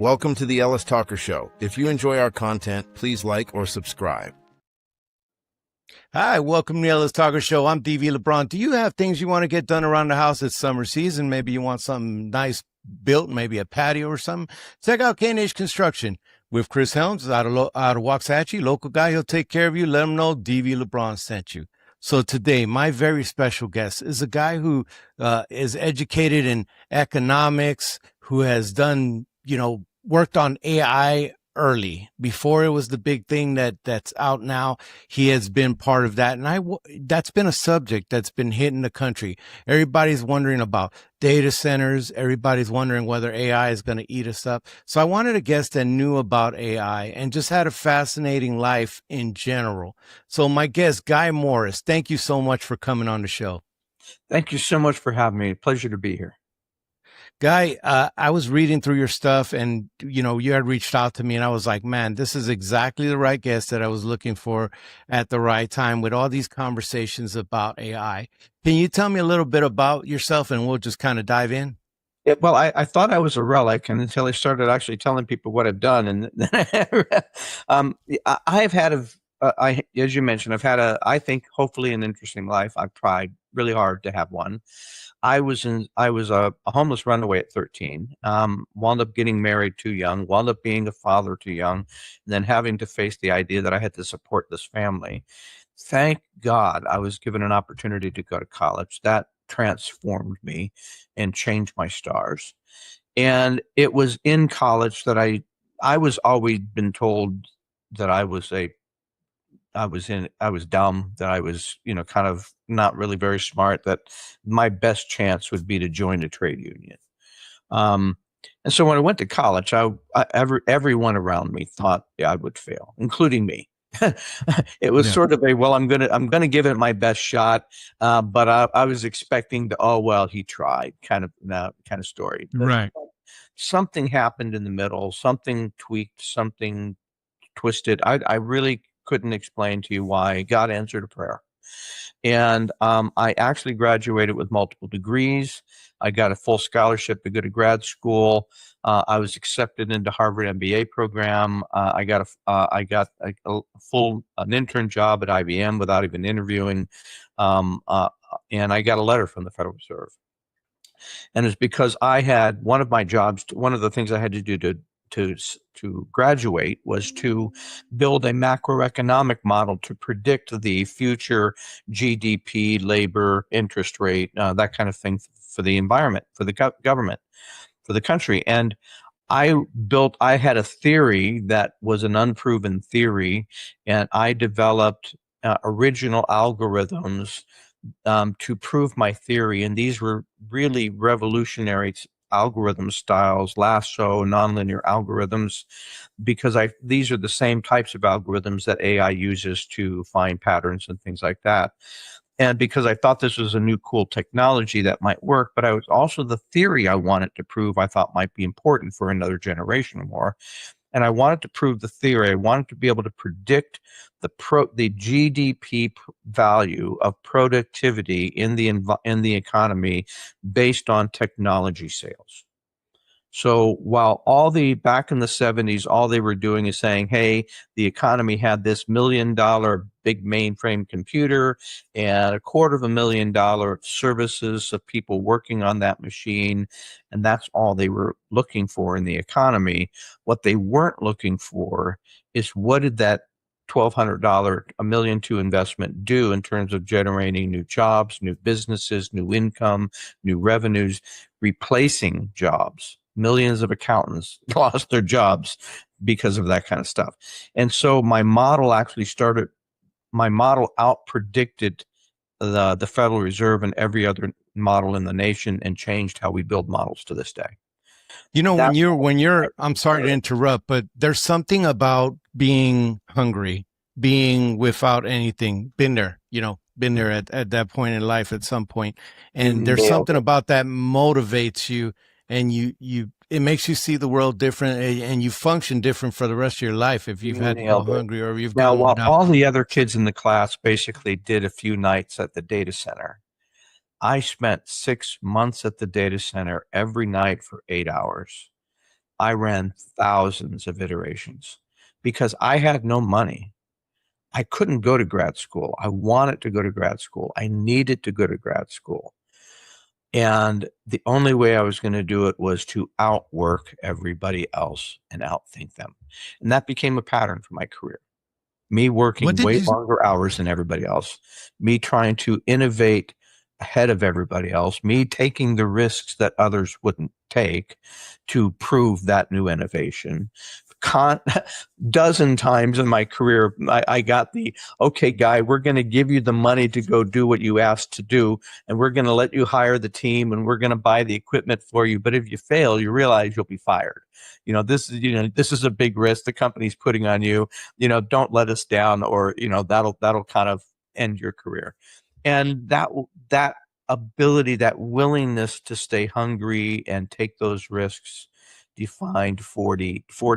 Welcome to the Ellis Talker Show. If you enjoy our content, please like or subscribe. Hi, welcome to the Ellis Talker Show. I'm DV LeBron. Do you have things you want to get done around the house? It's summer season. Maybe you want something nice built, maybe a patio or something. Check out K&H Construction with Chris Helms out of Waxahachie, local guy. He'll take care of you. Let him know DV LeBron sent you. So today, my very special guest is a guy who is educated in economics, who has done, worked on AI early before it was the big thing that's out now. He has been part of that. And that's been a subject that's been hitting the country. Everybody's wondering about data centers. Everybody's wondering whether AI is going to eat us up. So I wanted a guest that knew about AI and just had a fascinating life in general. So my guest, Guy Morris, thank you so much for coming on the show. Thank you so much for having me. Pleasure to be here. Guy, I was reading through your stuff and, you had reached out to me and I was like, man, this is exactly the right guest that I was looking for at the right time with all these conversations about AI. Can you tell me a little bit about yourself and we'll just kind of dive in? Yeah, well, I thought I was a relic, and until I started actually telling people what I've done, and I've had as you mentioned, I've had I think hopefully an interesting life. I've tried really hard to have one. I was a homeless runaway at 13. Wound up getting married too young. Wound up being a father too young, and then having to face the idea that I had to support this family. Thank God I was given an opportunity to go to college. That transformed me and changed my stars. And it was in college that I was always been told that I was dumb, that I was, kind of not really very smart, that my best chance would be to join a trade union. And so when I went to college, everyone around me thought I would fail, including me. It was sort of I'm gonna give it my best shot, but I was expecting he tried kind of story. But right. Something happened in the middle. Something tweaked. Something twisted. I really couldn't explain to you why. God answered a prayer. And I actually graduated with multiple degrees. I got a full scholarship to go to grad school. I was accepted into Harvard MBA program. I got a full intern job at IBM without even interviewing. And I got a letter from the Federal Reserve. And it's because I had one of my jobs, one of the things I had to do to graduate was to build a macroeconomic model to predict the future GDP, labor, interest rate, that kind of thing for the environment, for the government, for the country. And I had a theory that was an unproven theory, and I developed original algorithms to prove my theory. And these were really revolutionary algorithm styles, lasso, nonlinear algorithms, because these are the same types of algorithms that AI uses to find patterns and things like that. And because I thought this was a new cool technology that might work, but I was also the theory I wanted to prove I thought might be important for another generation or more. And I wanted to prove the theory. I wanted to be able to predict the GDP value of productivity in the economy based on technology sales. So while back in the 70s, all they were doing is saying, hey, the economy had this $1 million big mainframe computer and $250,000 services of people working on that machine, and that's all they were looking for in the economy. What they weren't looking for is what did that $1,200, $1 million to investment do in terms of generating new jobs, new businesses, new income, new revenues, replacing jobs. Millions of accountants lost their jobs because of that kind of stuff. And so my model out-predicted the Federal Reserve and every other model in the nation and changed how we build models to this day. I'm sorry to interrupt, but there's something about being hungry, being without anything, been there at that point in life at some point. And there's something about that motivates you, and it makes you see the world different, and you function different for the rest of your life if you've had to go hungry or you've now. While enough. All the other kids in the class basically did a few nights at the data center, I spent 6 months at the data center every night for 8 hours. I ran thousands of iterations because I had no money. I couldn't go to grad school. I wanted to go to grad school. I needed to go to grad school. And the only way I was going to do it was to outwork everybody else and outthink them. And that became a pattern for my career. Me working way longer hours than everybody else, me trying to innovate ahead of everybody else, me taking the risks that others wouldn't take to prove that new innovation. Dozen times in my career, I got the, okay, guy, we're going to give you the money to go do what you asked to do, and we're going to let you hire the team, and we're going to buy the equipment for you. But if you fail, you realize you'll be fired. This is a big risk the company's putting on you. Don't let us down, or that'll kind of end your career. And that ability, that willingness to stay hungry and take those risks defined 4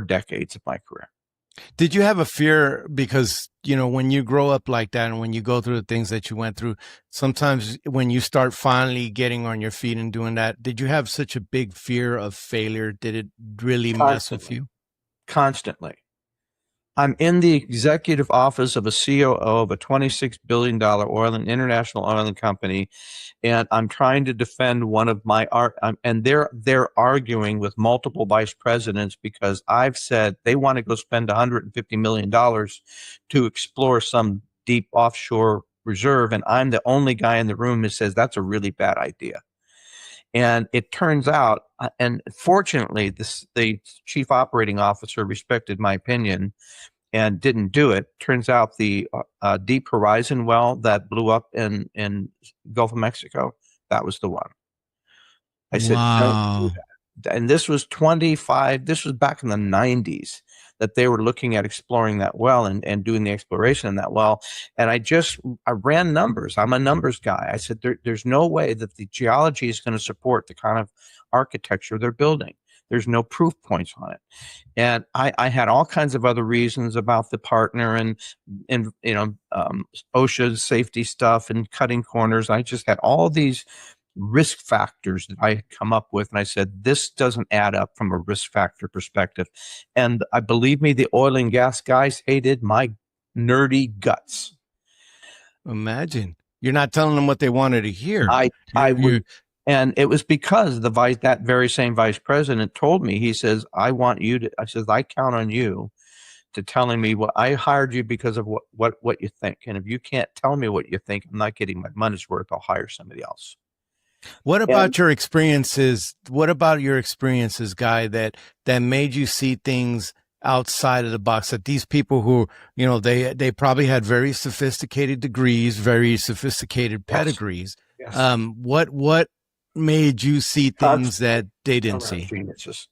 decades of my career. Did you have a fear? Because, when you grow up like that and when you go through the things that you went through, sometimes when you start finally getting on your feet and doing that, did you have such a big fear of failure? Did it really mess with you? Constantly. I'm in the executive office of a COO of a $26 billion international oil and company, and I'm trying to defend one of my and they're arguing with multiple vice presidents because I've said they want to go spend $150 million to explore some deep offshore reserve, and I'm the only guy in the room who says that's a really bad idea. And it turns out, and fortunately, the chief operating officer respected my opinion and didn't do it. Turns out the Deep Horizon well that blew up in Gulf of Mexico, that was the one. I said, don't do that. And this was this was back in the 90s that they were looking at exploring that well and doing the exploration in that well. And I ran numbers. I'm a numbers guy. I said, there's no way that the geology is going to support the kind of architecture they're building. There's no proof points on it. And I had all kinds of other reasons about the partner and OSHA safety stuff and cutting corners. I just had all these risk factors that I had come up with. And I said, this doesn't add up from a risk factor perspective. And I believe me, the oil and gas guys hated my nerdy guts. Imagine. You're not telling them what they wanted to hear. And it was because that very same vice president told me, he says, I count on you to telling me what I hired you because of what you think. And if you can't tell me what you think, I'm not getting my money's worth. I'll hire somebody else. What about your experiences? What about your experiences, Guy, that made you see things outside of the box? That these people who, they probably had very sophisticated degrees, very sophisticated pedigrees. Yes. What made you see things that they didn't see? Geniuses.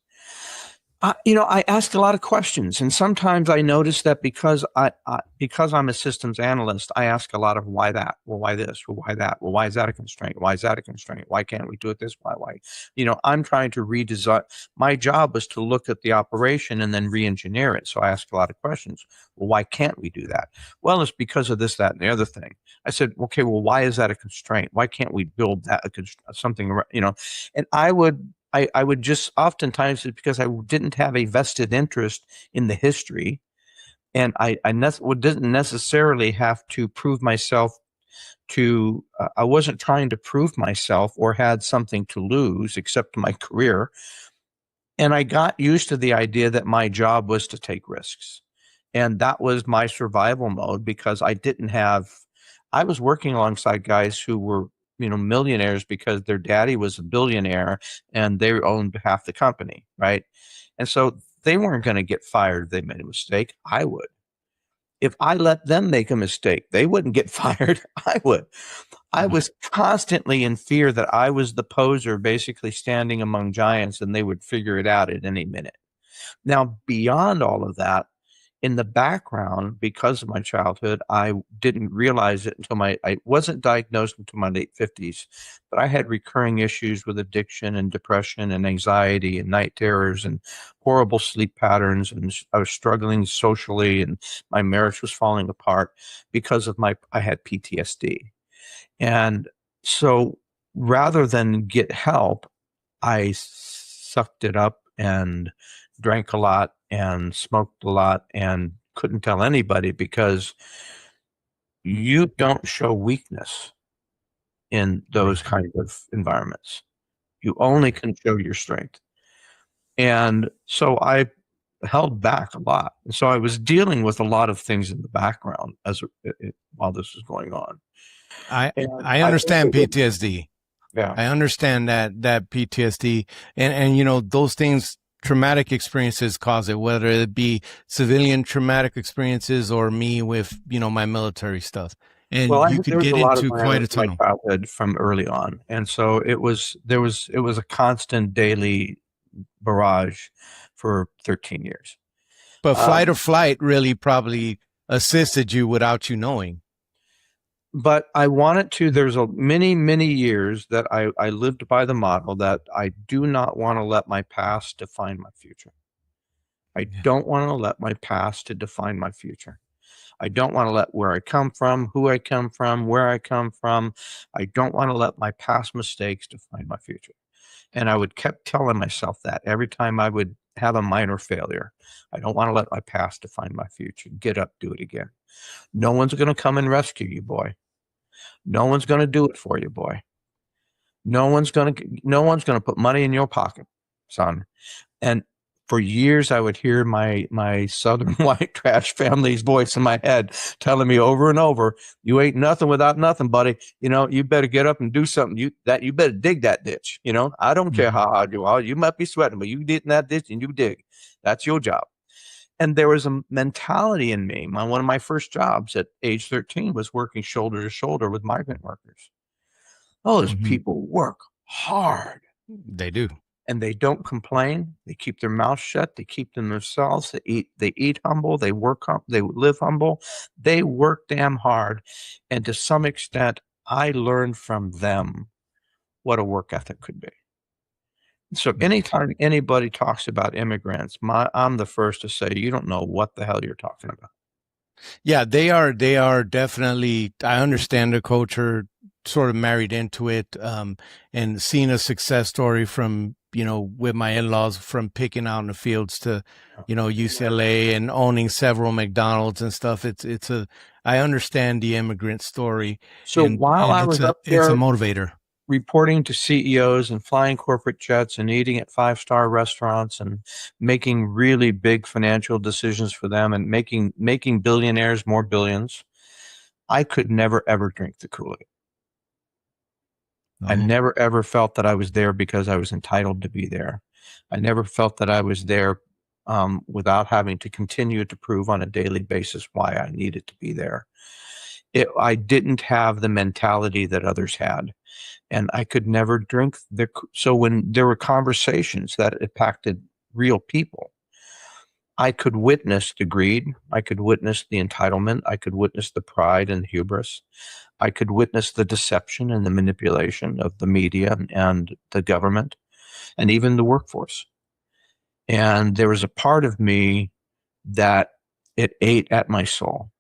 I ask a lot of questions, and sometimes I notice that because I'm a systems analyst, I ask a lot of why that, well, why this, well, why that, well, why is that a constraint? Why is that a constraint? Why can't we do it this way? Why? I'm trying to redesign. My job was to look at the operation and then re-engineer it. So I ask a lot of questions. Well, why can't we do that? Well, it's because of this, that, and the other thing. I said, okay, well, why is that a constraint? Why can't we build that something? And I would just oftentimes, it's because I didn't have a vested interest in the history, and I didn't necessarily have to prove myself to, I wasn't trying to prove myself or had something to lose except my career. And I got used to the idea that my job was to take risks. And that was my survival mode because I was working alongside guys who were millionaires because their daddy was a billionaire and they owned half the company, right? And so they weren't going to get fired if they made a mistake. I would. If I let them make a mistake, they wouldn't get fired. I would. I was constantly in fear that I was the poser basically standing among giants and they would figure it out at any minute. Now, beyond all of that, in the background, because of my childhood, I didn't realize it until I wasn't diagnosed until my late 50s, but I had recurring issues with addiction and depression and anxiety and night terrors and horrible sleep patterns. And I was struggling socially and my marriage was falling apart because of I had PTSD. And so rather than get help, I sucked it up and drank a lot and smoked a lot and couldn't tell anybody, because you don't show weakness in those kinds of environments. You only can show your strength. And so I held back a lot. And so I was dealing with a lot of things in the background while this was going on. I understand PTSD. Yeah. I understand that PTSD and you know, those things, traumatic experiences cause it, whether it be civilian traumatic experiences or me with, you know, my military stuff. And you could get into quite a tunnel. My childhood from early on. And so it was a constant daily barrage for 13 years. But fight or flight really probably assisted you without you knowing. But I wanted to, there's many years that I lived by the model that I do not want to let my past define my future. I don't want to let my past to define my future. I don't want to let where I come from, who I come from, where I come from. I don't want to let my past mistakes define my future. And I would kept telling myself that every time I would have a minor failure. I don't want to let my past define my future. Get up, do it again. No one's going to come and rescue you, boy. No one's going to do it for you, boy. No one's going to put money in your pocket, son. And for years, I would hear my Southern white trash family's voice in my head telling me over and over, "You ain't nothing without nothing, buddy. You know, you better get up and do something. You better dig that ditch. You know, I don't care how hard you are. You might be sweating, but you dig in that ditch and you dig. That's your job." And there was a mentality in me. One of my first jobs at age 13 was working shoulder to shoulder with migrant workers. Those people work hard. They do. And they don't complain. They keep their mouth shut. They keep them themselves. They eat humble. They work. They live humble. They work damn hard. And to some extent, I learned from them what a work ethic could be. So anytime anybody talks about immigrants, I'm the first to say, you don't know what the hell you're talking about. Yeah, they are definitely, I understand the culture, sort of married into it, and seeing a success story from, you know, with my in-laws, from picking out in the fields to, you know, UCLA and owning several McDonald's and stuff. I understand the immigrant story. So while I was up there, it's a motivator. Reporting to CEOs and flying corporate jets and eating at 5-star restaurants and making really big financial decisions for them and making billionaires more billions, I could never, ever drink the Kool-Aid. I never, ever felt that I was there because I was entitled to be there. I never felt that I was there without having to continue to prove on a daily basis why I needed to be there. I didn't have the mentality that others had. And I could never drink so when there were conversations that impacted real people, I could witness the greed. I could witness the entitlement. I could witness the pride and the hubris. I could witness the deception and the manipulation of the media and the government and even the workforce. And there was a part of me that it ate at my soul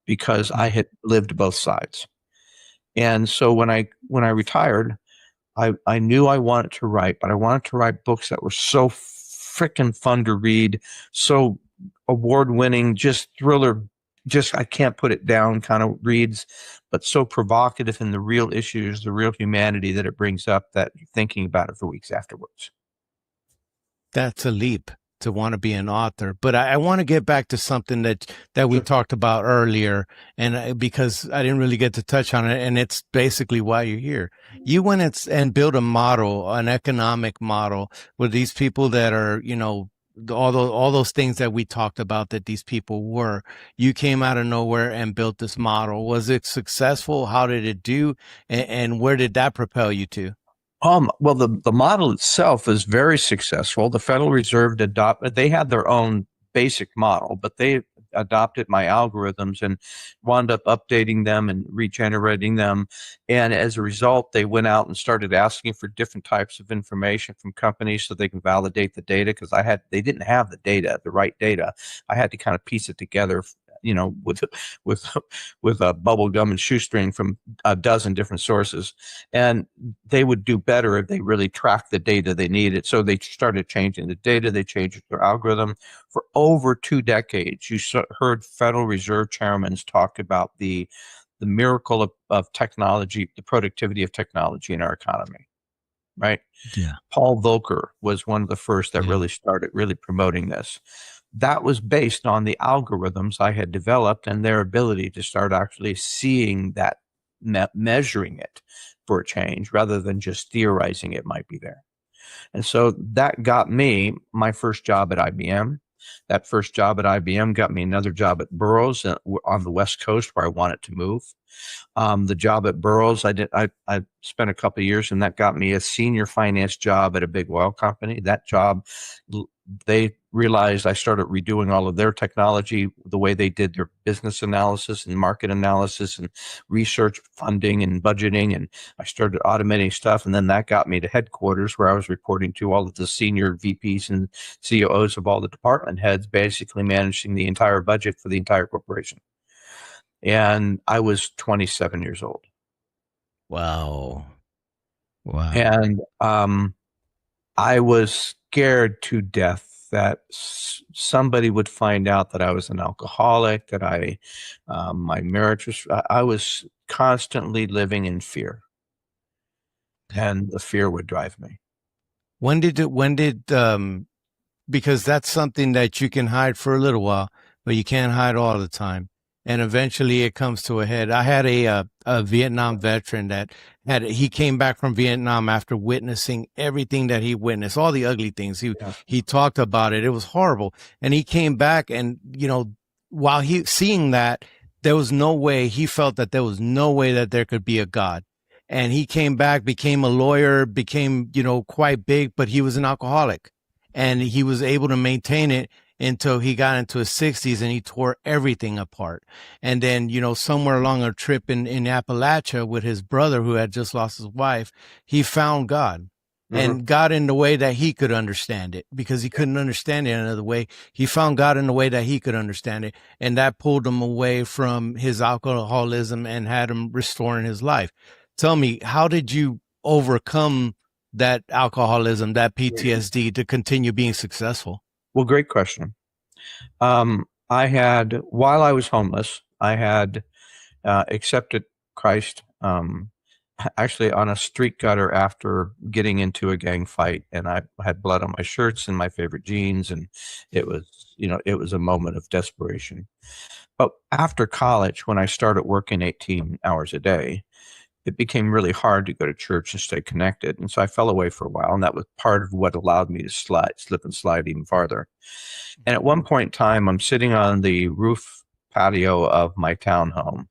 because I had lived both sides. And so when I retired, I knew I wanted to write, but I wanted to write books that were so freaking fun to read, so award-winning, just thriller, just I can't put it down kind of reads, but so provocative in the real issues, the real humanity that it brings up, that you're thinking about it for weeks afterwards. That's a leap to want to be an author. But I want to get back to something that we talked about earlier, and because I didn't really get to touch on it, and it's basically why you're here. You went and built a model, an economic model, with these people that are, you know, all those things that we talked about that these people were. You came out of nowhere and built this model. Was it successful? How did it do? And where did that propel you to? Well, the model itself is very successful. The Federal Reserve they had their own basic model, but they adopted my algorithms and wound up updating them and regenerating them. And as a result, they went out and started asking for different types of information from companies so they can validate the data, because they didn't have the right data. I had to kind of piece it together with with a bubble gum and shoestring from a dozen different sources, and they would do better if they really tracked the data they needed. So they started changing the data. They changed their algorithm. For over 2 decades, you heard Federal Reserve chairmen talk about the miracle of technology, the productivity of technology in our economy, right? Yeah. Paul Volcker was one of the first that Yeah. really started really promoting this. That was based on the algorithms I had developed and their ability to start actually seeing that, measuring it for a change rather than just theorizing it might be there. And so that got me my first job at IBM. That first job at IBM got me another job at Burroughs on the West Coast where I wanted to move. The job at Burroughs, I spent a couple of years, and that got me a senior finance job at a big oil company. That job, they realized I started redoing all of their technology, the way they did their business analysis and market analysis and research funding and budgeting. And I started automating stuff. And then that got me to headquarters where I was reporting to all of the senior VPs and COOs of all the department heads, basically managing the entire budget for the entire corporation. And I was 27 years old. Wow. Wow. And I was scared to death that somebody would find out that I was an alcoholic, that my marriage was, I was constantly living in fear. And the fear would drive me. Because that's something that you can hide for a little while, but you can't hide all the time. And eventually it comes to a head. I had a Vietnam veteran he came back from Vietnam after witnessing everything that he witnessed, all the ugly things. He talked about it. It was horrible. And he came back and, while seeing that, he felt that there was no way that there could be a God. And he came back, became a lawyer, became, quite big, but he was an alcoholic. And he was able to maintain it until he got into his 60s and he tore everything apart. And then, somewhere along a trip in Appalachia with his brother who had just lost his wife, he found God. And God in the way that he could understand it, because he couldn't understand it another way. He found God in the way that he could understand it. And that pulled him away from his alcoholism and had him restoring his life. Tell me, how did you overcome that alcoholism, that PTSD, to continue being successful? Well, great question. While I was homeless, I had accepted Christ actually on a street gutter after getting into a gang fight, and I had blood on my shirts and my favorite jeans, and it was a moment of desperation. But after college, when I started working 18 hours a day, it became really hard to go to church and stay connected. And so I fell away for a while, and that was part of what allowed me to slip and slide even farther. And at one point in time, I'm sitting on the roof patio of my townhome,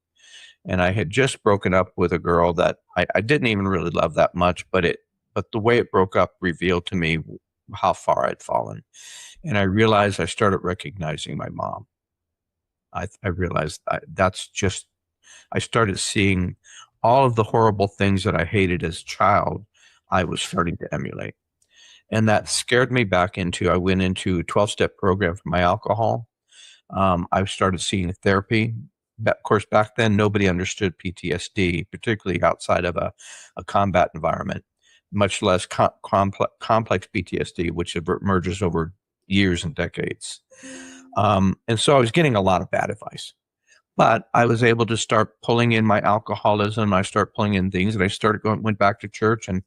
and I had just broken up with a girl that I didn't even really love that much, but the way it broke up revealed to me how far I'd fallen. And I realized I started recognizing my mom. I realized I started seeing all of the horrible things that I hated as a child, I was starting to emulate. And that scared me back I went into a 12-step program for my alcohol. I started seeing therapy. Of course, back then, nobody understood PTSD, particularly outside of a combat environment, much less complex PTSD, which emerges over years and decades. And so I was getting a lot of bad advice. But I was able to start pulling in my alcoholism. I started pulling in things, and I went back to church and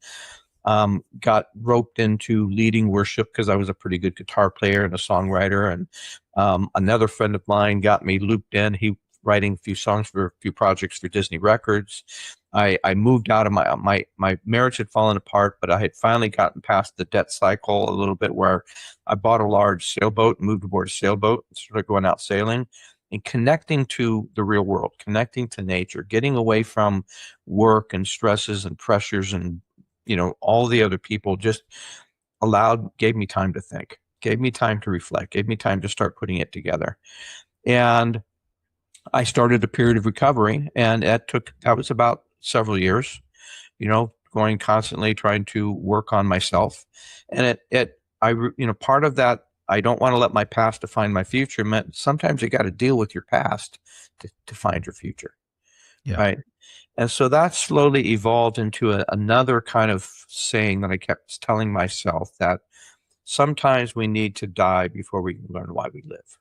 got roped into leading worship because I was a pretty good guitar player and a songwriter. And another friend of mine got me looped in. He writing a few songs for a few projects for Disney Records. I moved out of my marriage had fallen apart, but I had finally gotten past the debt cycle a little bit, where I bought a large sailboat and moved aboard a sailboat and started going out sailing. And connecting to the real world, connecting to nature, getting away from work and stresses and pressures and, all the other people, just gave me time to think, gave me time to reflect, gave me time to start putting it together. And I started a period of recovery, and that was about several years, going constantly trying to work on myself. And part of that I don't want to let my past define my future meant sometimes you got to deal with your past to find your future. Yeah. Right. And so that slowly evolved into another kind of saying that I kept telling myself, that sometimes we need to die before we can learn why we live.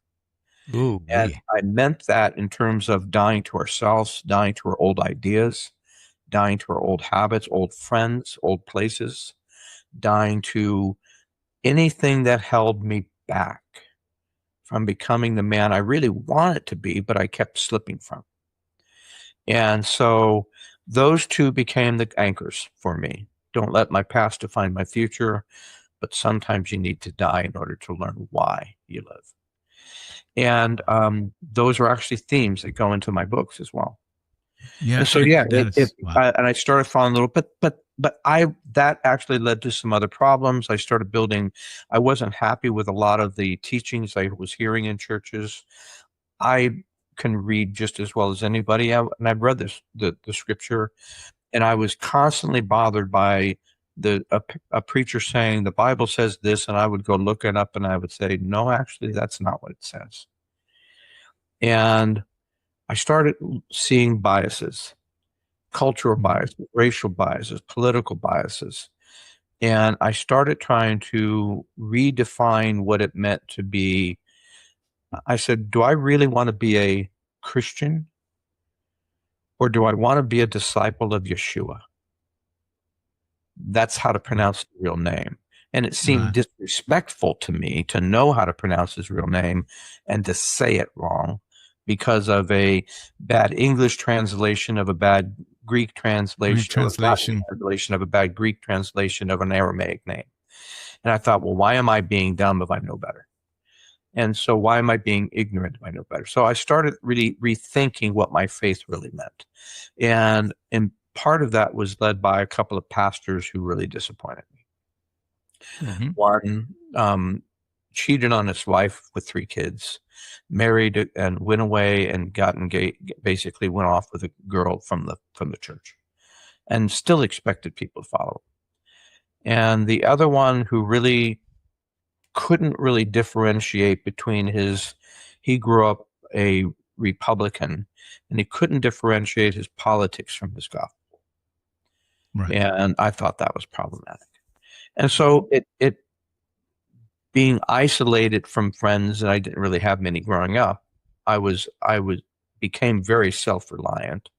Ooh, And I meant that in terms of dying to ourselves, dying to our old ideas, dying to our old habits, old friends, old places, dying to anything that held me back from becoming the man I really wanted to be, but I kept slipping from. And so those two became the anchors for me. Don't let my past define my future, but sometimes you need to die in order to learn why you live. And those are actually themes that go into my books as well. Yeah. And so, and I started falling a little bit, but that actually led to some other problems. I started building, I wasn't happy with a lot of the teachings I was hearing in churches. I can read just as well as anybody, and I've read the scripture, and I was constantly bothered by a preacher saying the Bible says this, and I would go look it up and I would say, no, actually that's not what it says. And I started seeing biases, cultural biases, racial biases, political biases, and I started trying to redefine what it meant to be. I said, do I really want to be a Christian, or do I want to be a disciple of Yeshua? That's how to pronounce the real name. And it seemed disrespectful to me to know how to pronounce his real name and to say it wrong because of a bad English translation of a bad Greek translation, or a translation of a bad Greek translation of an Aramaic name. And I thought, well, why am I being dumb if I know better? And so why am I being ignorant if I know better? So I started really rethinking what my faith really meant. And part of that was led by a couple of pastors who really disappointed me. Mm-hmm. One cheated on his wife with 3 kids, married and went away and got engaged, basically went off with a girl from the church, and still expected people to follow him. And the other one who really couldn't really differentiate between he grew up a Republican, and he couldn't differentiate his politics from his gospel. Right. And I thought that was problematic. And so it being isolated from friends, and I didn't really have many growing up, I became very self-reliant.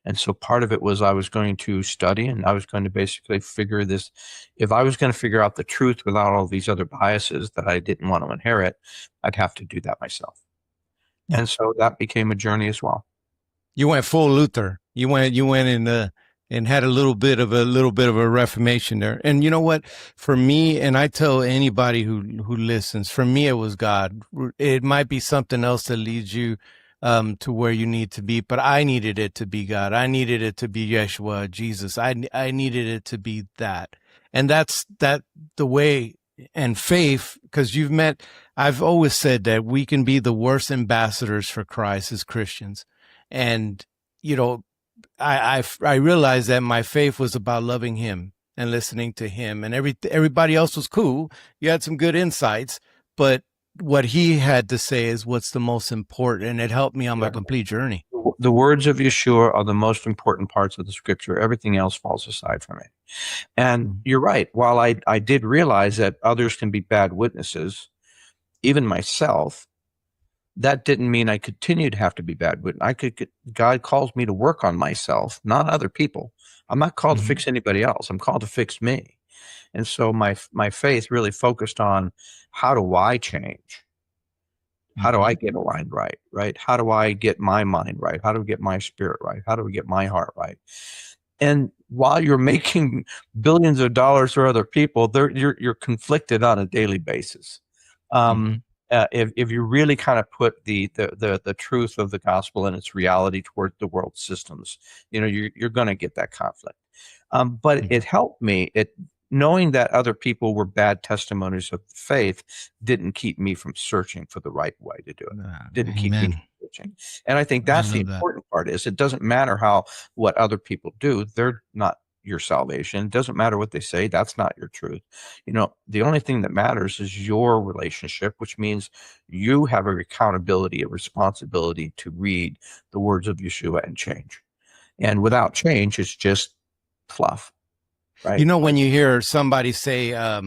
And so part of it was I was going to study, and I was going to basically figure this. If I was going to figure out the truth without all these other biases that I didn't want to inherit, I'd have to do that myself. Yeah. And so that became a journey as well. You went full Luther. You went and had a little bit of a reformation there. And you know what? For me, and I tell anybody who listens, for me, it was God. It might be something else that leads you to where you need to be, but I needed it to be God. I needed it to be Yeshua, Jesus. I needed it to be that. And that's the way. And faith, because I've always said that we can be the worst ambassadors for Christ as Christians. And, you know, I realized that my faith was about loving him and listening to him, and everybody else was cool. You had some good insights, but what he had to say is what's the most important, and it helped me on my complete journey. The words of Yeshua are the most important parts of the scripture. Everything else falls aside from it. And you're right. While I did realize that others can be bad witnesses, even myself, that didn't mean I continued to have to be bad witness. God calls me to work on myself, not other people. I'm not called to fix anybody else. I'm called to fix me. And so my faith really focused on, how do I change? How do I get aligned right? How do I get my mind right? How do I get my spirit right? How do we get my heart right? And while you're making billions of dollars for other people, you're conflicted on a daily basis. If you really kind of put the truth of the gospel and its reality toward the world systems, you know, you're going to get that conflict. But it helped me. Knowing that other people were bad testimonies of faith didn't keep me from searching for the right way to do it. Didn't keep me from searching. And I think that's the important part. Is it doesn't matter what other people do. They're not your salvation. It doesn't matter what they say. That's not your truth. The only thing that matters is your relationship, which means you have a accountability, a responsibility to read the words of Yeshua and change. And without change, it's just fluff. Right. When you hear somebody say, I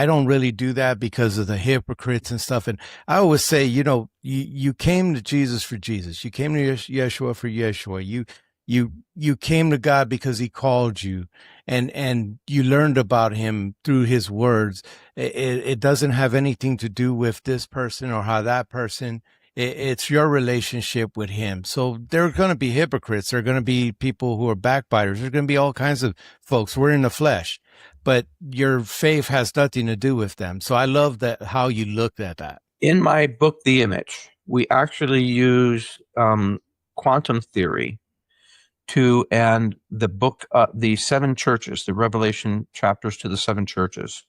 don't really do that because of the hypocrites and stuff. And I always say, you came to Jesus for Jesus. You came to Yeshua for Yeshua. You came to God because he called you, and you learned about him through his words. It doesn't have anything to do with this person or how that person. It's your relationship with him. So there are going to be hypocrites. There are going to be people who are backbiters. There's going to be all kinds of folks. We're in the flesh, but your faith has nothing to do with them. So I love that, how you looked at that. In my book, The Image, we actually use quantum theory and the book, the 7 churches, the Revelation chapters to the 7 churches,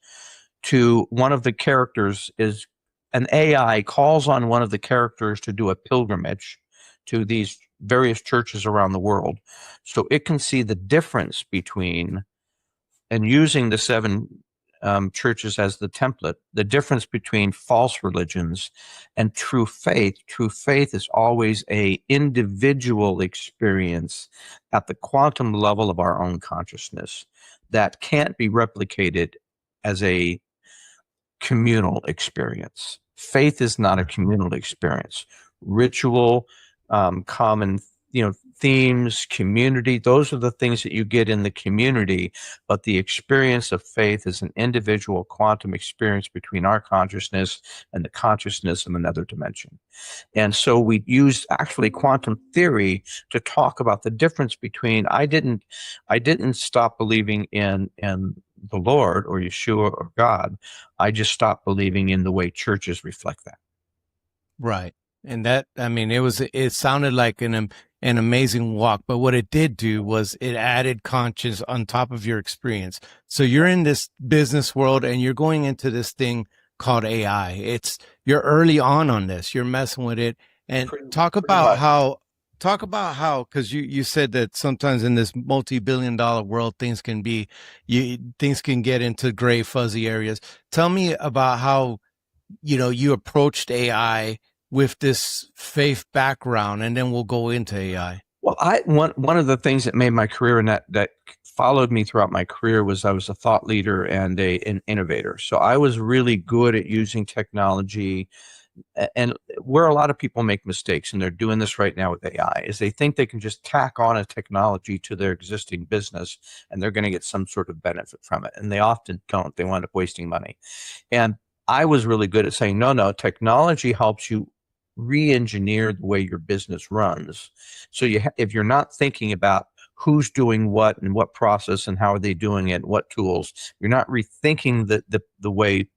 to one of the characters is an AI calls on one of the characters to do a pilgrimage to these various churches around the world. So it can see the difference between, and using the 7 churches as the template, the difference between false religions and true faith. True faith is always a individual experience at the quantum level of our own consciousness that can't be replicated as a communal experience. Faith is not a communal experience. Ritual, common, themes, community, those are the things that you get in the community, but the experience of faith is an individual quantum experience between our consciousness and the consciousness of another dimension. And so we used actually quantum theory to talk about the difference between, I didn't stop believing in the Lord or Yeshua or God. I just stopped believing in the way churches reflect that. Right. And that, it sounded like an amazing walk, but what it did do was it added conscience on top of your experience. So you're in this business world and you're going into this thing called AI. You're early on this, you're messing with it, and talk about how, cause you said that sometimes in this multi-billion-dollar world, things can get into gray, fuzzy areas. Tell me about how, you approached AI with this faith background, and then we'll go into AI. Well, one of the things that made my career and that followed me throughout my career was I was a thought leader and an innovator. So I was really good at using technology. And where a lot of people make mistakes, and they're doing this right now with AI, is they think they can just tack on a technology to their existing business and they're going to get some sort of benefit from it. And they often don't. They wind up wasting money. And I was really good at saying, no, technology helps you re-engineer the way your business runs. So if you're not thinking about who's doing what and what process and how are they doing it, what tools, you're not rethinking the way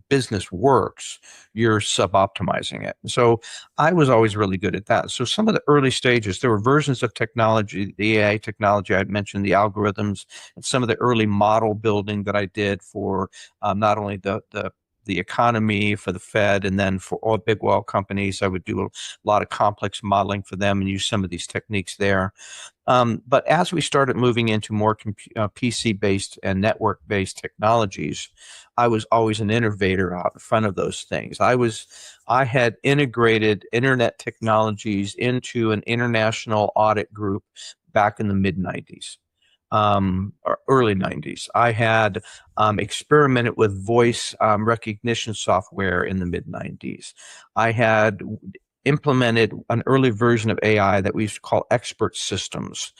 business works, you're sub-optimizing it. So I was always really good at that. So some of the early stages, there were versions of technology, the AI technology I mentioned, the algorithms, and some of the early model building that I did for not only the economy, for the Fed, and then for all big oil companies. I would do a lot of complex modeling for them and use some of these techniques there. But as we started moving into more PC-based and network-based technologies, I was always an innovator out in front of those things. I had integrated internet technologies into an international audit group back in the mid-90s. Or early 90s. I had experimented with voice recognition software in the mid 90s. I had implemented an early version of AI that we used to call expert systems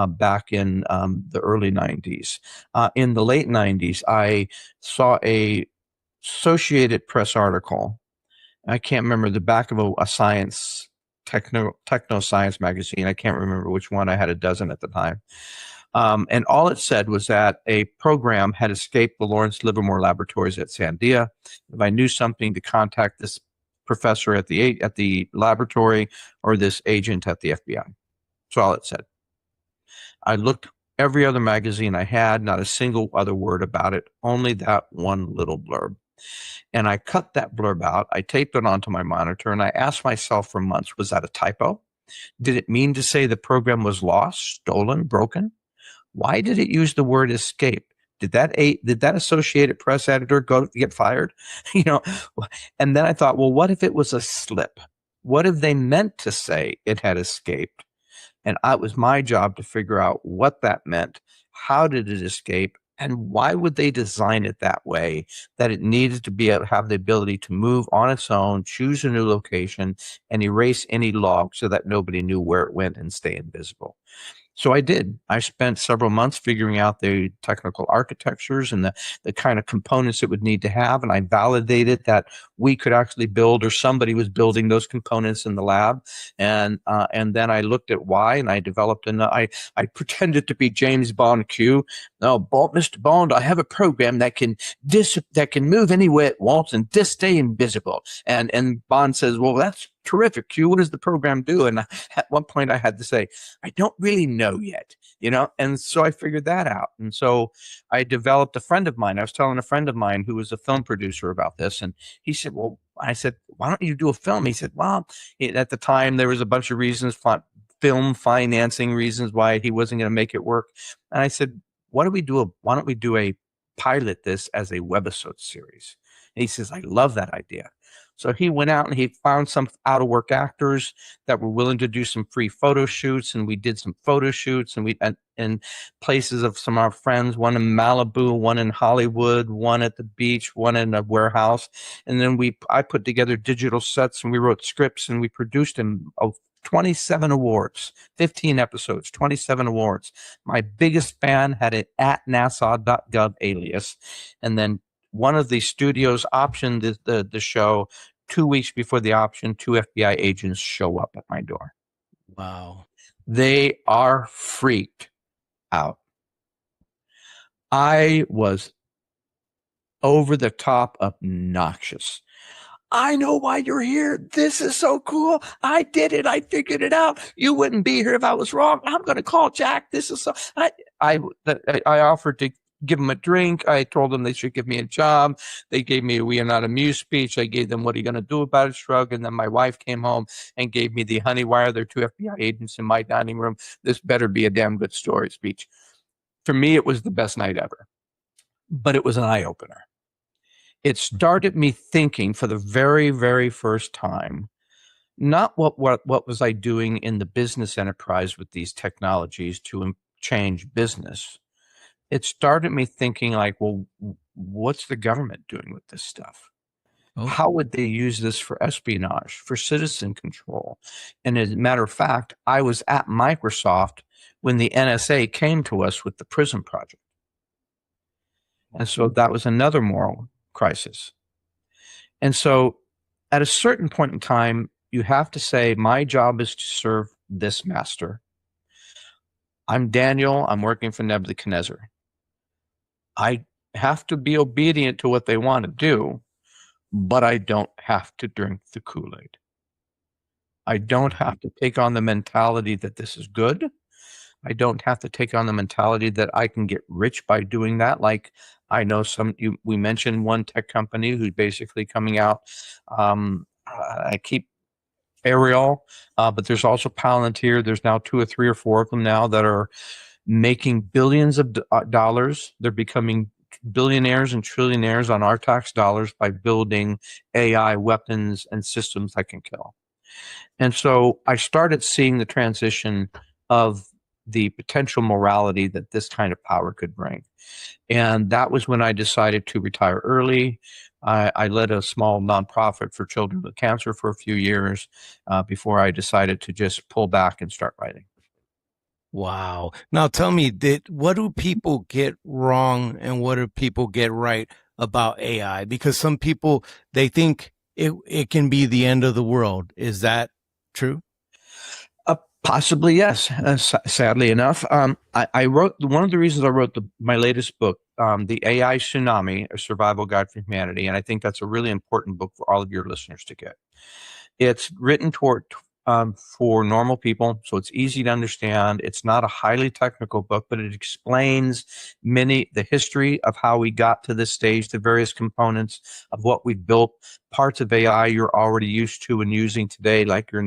back in the early 90s. In the late 90s, I saw a Associated Press article. I can't remember the back of a science, techno science magazine. I can't remember which one. I had a dozen at the time. And all it said was that a program had escaped the Lawrence Livermore laboratories at Sandia. If I knew something, to contact this professor at the laboratory or this agent at the FBI. That's all it said. I looked every other magazine I had, not a single other word about it, only that one little blurb. And I cut that blurb out, I taped it onto my monitor, and I asked myself for months, was that a typo? Did it mean to say the program was lost, stolen, broken? Why did it use the word escape? Did that Associated Press editor get fired? You know, and then I thought, well, what if it was a slip? What if they meant to say it had escaped? And it was my job to figure out what that meant. How did it escape? And why would they design it that way, that it needed to be able to have the ability to move on its own, choose a new location, and erase any log so that nobody knew where it went and stay invisible? So I did. I spent several months figuring out the technical architectures and the kind of components it would need to have. And I validated that we could actually build, or somebody was building those components in the lab. And then I looked at why, and I developed I pretended to be James Bond Q. No, Mr. Bond, I have a program that can move anywhere it wants and just stay invisible. And Bond says, well, that's terrific, Q. What does the program do? And at one point I had to say, I don't really know yet, and so I figured that out. And so I developed I was telling a friend of mine who was a film producer about this, and he said, well, I said, why don't you do a film? He said, well, at the time there was a bunch of reasons, film financing reasons why he wasn't going to make it work. And I said, why don't we do a pilot this as a webisode series? And he says, I love that idea. So he went out and he found some out-of-work actors that were willing to do some free photo shoots, and we did some photo shoots, and we in places of some of our friends, one in Malibu, one in Hollywood, one at the beach, one in a warehouse. And then I put together digital sets, and we wrote scripts, and we produced them 27 awards, 15 episodes, 27 awards. My biggest fan had an @nasa.gov alias, and then one of the studios optioned the show. 2 weeks before the option, 2 FBI agents show up at my door. Wow. They are freaked out. I was over the top obnoxious. I know why you're here. This is so cool. I did it. I figured it out. You wouldn't be here if I was wrong. I'm going to call Jack. This is so. I offered to give them a drink. I told them they should give me a job. They gave me a "we are not amused" speech. I gave them "what are you going to do about it" shrug. And then my wife came home and gave me the "honey, why are there 2 FBI agents in my dining room? This better be a damn good story" speech. For me, it was the best night ever, but it was an eye opener. It started me thinking for the very, very first time, not what was I doing in the business enterprise with these technologies to change business. It started me thinking like, well, what's the government doing with this stuff? Oh. How would they use this for espionage, for citizen control? And as a matter of fact, I was at Microsoft when the NSA came to us with the PRISM project. And so that was another moral crisis. And so at a certain point in time, you have to say, my job is to serve this master. I'm Daniel. I'm working for Nebuchadnezzar. I have to be obedient to what they want to do, but I don't have to drink the Kool-Aid. I don't have to take on the mentality that this is good. I don't have to take on the mentality that I can get rich by doing that. Like I know we mentioned one tech company who's basically coming out. I keep Ariel, but there's also Palantir. There's now 2 or 3 or 4 of them now that are making billions of dollars. They're becoming billionaires and trillionaires on our tax dollars by building AI weapons and systems that can kill. And so I started seeing the transition of the potential morality that this kind of power could bring. And that was when I decided to retire early. I led a small nonprofit for children with cancer for a few years before I decided to just pull back and start writing. Wow. Now tell me, what do people get wrong and what do people get right about AI? Because some people, they think it can be the end of the world. Is that true? Possibly, yes. Sadly enough, I wrote one of the reasons I wrote my latest book, The AI Tsunami: A Survival Guide for Humanity, and I think that's a really important book for all of your listeners to get. It's written toward for normal people, so it's easy to understand. It's not a highly technical book, but it explains the history of how we got to this stage, the various components of what we've built, parts of AI you're already used to and using today, like your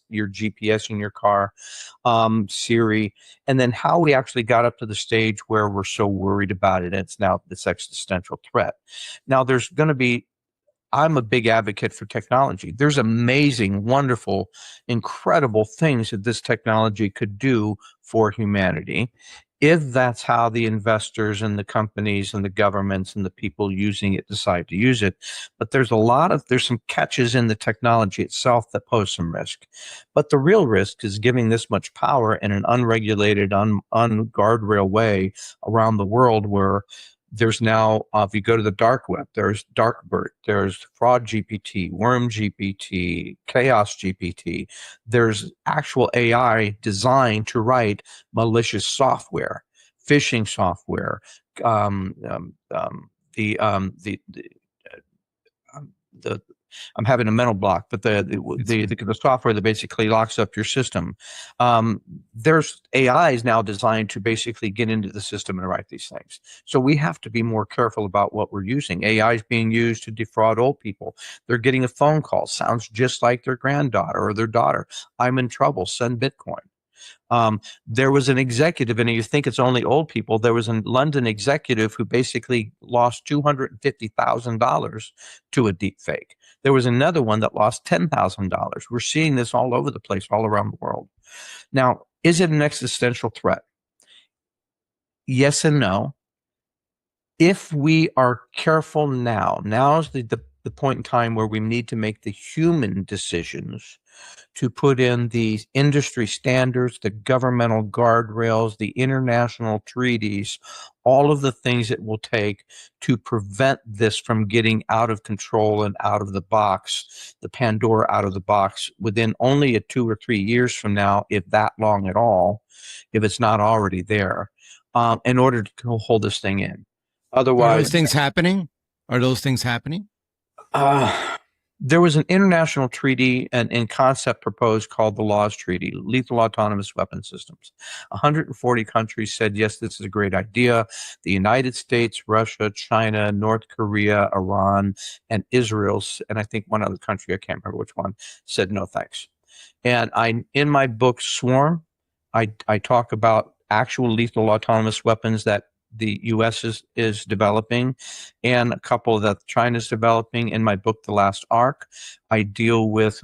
your GPS in your car, Siri, and then how we actually got up to the stage where we're so worried about it. And it's now this existential threat. Now, I'm a big advocate for technology. There's amazing, wonderful, incredible things that this technology could do for humanity if that's how the investors and the companies and the governments and the people using it decide to use it. But there's some catches in the technology itself that pose some risk. But the real risk is giving this much power in an unregulated, unguardrail way around the world, where there's now, if you go to the dark web, there's Darkbird, there's Fraud GPT, Worm GPT, Chaos GPT. There's actual AI designed to write malicious software, phishing software, the I'm having a mental block, but the software that basically locks up your system. There's AIs now designed to basically get into the system and write these things. So we have to be more careful about what we're using. AI is being used to defraud old people. They're getting a phone call, sounds just like their granddaughter or their daughter. I'm in trouble, send Bitcoin. There was an executive, and you think it's only old people. There was a London executive who basically lost $250,000 to a deep fake. There was another one that lost $10,000. We're seeing this all over the place, all around the world. Now, is it an existential threat? Yes and no. If we are careful now is the point in time where we need to make the human decisions to put in the industry standards, the governmental guardrails, the international treaties, all of the things it will take to prevent this from getting out of control and out of the box, the Pandora out of the box, within only 2 or 3 years from now, if that long at all, if it's not already there, in order to hold this thing in. Otherwise, are those things happening? Are those things happening? There was an international treaty and in concept proposed called the Laws Treaty, Lethal Autonomous Weapon Systems. 140 countries said, yes, this is a great idea. The United States, Russia, China, North Korea, Iran, and Israel, and I think one other country, I can't remember which one, said no thanks. And in my book, Swarm, I talk about actual lethal autonomous weapons that the U.S. is developing, and a couple that China's developing. In my book, The Last Ark, I deal with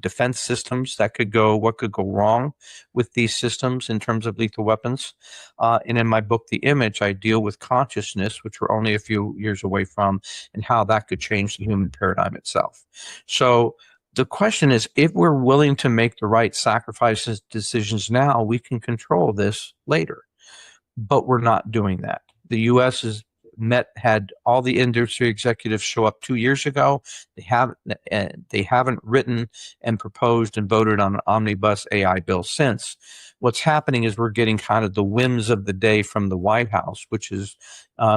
defense systems what could go wrong with these systems in terms of lethal weapons. And in my book, The Image, I deal with consciousness, which we're only a few years away from, and how that could change the human paradigm itself. So the question is, if we're willing to make the right sacrifices decisions now, we can control this later. But we're not doing that. The U.S. had all the industry executives show up 2 years ago. They haven't written and proposed and voted on an omnibus AI bill since. What's happening is we're getting kind of the whims of the day from the White House, which is